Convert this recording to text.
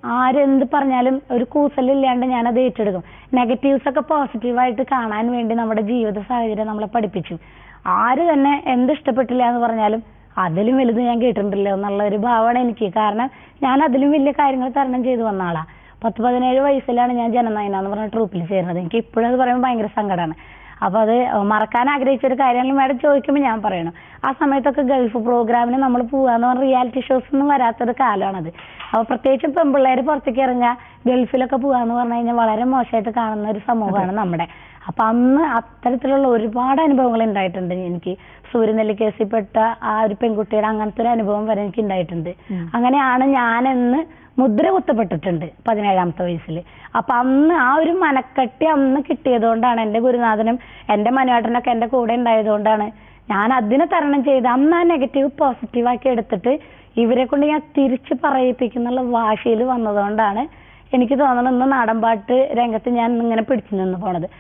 ആരെന്ത് പറഞ്ഞാലും ഒരു കൂസലില്ലാണ്ട് ഞാനത് ഏറ്റെടുക്കും. നെഗറ്റീവ്സ് ഒക്കെ പോസിറ്റീവായിട്ട് കാണാൻ വേണ്ടി നമ്മുടെ ജീവിത സാഹചര്യം നമ്മളെ പഠിപ്പിച്ചു. ആര് തന്നെ എന്ത് ഇഷ്ടപ്പെട്ടില്ല എന്ന് പറഞ്ഞാലും അതിലും വലുത് ഞാൻ കേട്ടിട്ടുണ്ടല്ലോ എന്നുള്ള ഒരു ഭാവമാണ് എനിക്ക്. കാരണം ഞാൻ അതിലും വലിയ കാര്യങ്ങൾ തരണം ചെയ്തു വന്ന ആളാ. 17 വയസ്സിലാണ് ഞാൻ ജനനയന എന്ന് പറഞ്ഞ ട്രൂപ്പിൽ ചേരുന്നത്. എനിക്ക് ഇപ്പോഴും അത് പറയുമ്പോൾ ഭയങ്കര സങ്കടമാണ്. അപ്പൊ അത് മറക്കാൻ ആഗ്രഹിച്ച ഒരു കാര്യമാണ് മാഡം ചോദിക്കുമ്പോൾ ഞാൻ പറയണം. ആ സമയത്തൊക്കെ ഗൾഫ് പ്രോഗ്രാമിന് നമ്മൾ പോവാന്ന് പറഞ്ഞാൽ റിയാലിറ്റി ഷോസ് ഒന്നും വരാത്തൊരു കാലമാണത്. അപ്പൊ പ്രത്യേകിച്ചും പെൺപിള്ളേർ പുറത്തേക്ക് ഇറങ്ങുക ഗൾഫിലൊക്കെ പോവാന്ന് പറഞ്ഞു കഴിഞ്ഞാൽ വളരെ മോശമായിട്ട് കാണുന്ന ഒരു സമൂഹമാണ് നമ്മുടെ. അപ്പൊ അന്ന് അത്തരത്തിലുള്ള ഒരുപാട് അനുഭവങ്ങൾ ഉണ്ടായിട്ടുണ്ട് എനിക്ക്. സൂര്യനെല്ലി കേസിൽപ്പെട്ട ആ ഒരു പെൺകുട്ടിയുടെ അങ്ങനത്തെ ഒരു അനുഭവം വരെ എനിക്ക് ഉണ്ടായിട്ടുണ്ട്. അങ്ങനെയാണ് ഞാനെന്ന് മുദ്ര കുത്തപ്പെട്ടിട്ടുണ്ട് 17ാമത്തെ വയസ്സിൽ. അപ്പൊ അന്ന് ആ ഒരു മനക്കെട്ടി അന്ന് കിട്ടിയതുകൊണ്ടാണ്, എൻ്റെ ഗുരുനാഥനും എൻ്റെ മനുവേട്ടനൊക്കെ എൻ്റെ കൂടെ ഉണ്ടായതുകൊണ്ടാണ് ഞാൻ അതിനെ തരണം ചെയ്ത് അന്ന് ആ നെഗറ്റീവ് പോസിറ്റീവാക്കി എടുത്തിട്ട് ഇവരെ കൊണ്ട് ഞാൻ തിരിച്ച് പറയിപ്പിക്കുന്നുള്ള വാശിയിൽ വന്നതുകൊണ്ടാണ് എനിക്ക് തോന്നുന്നത് ഇന്ന് നാടൻപാട്ട് രംഗത്ത് ഞാൻ ഇങ്ങനെ പിടിച്ചു നിന്ന് പോണത്.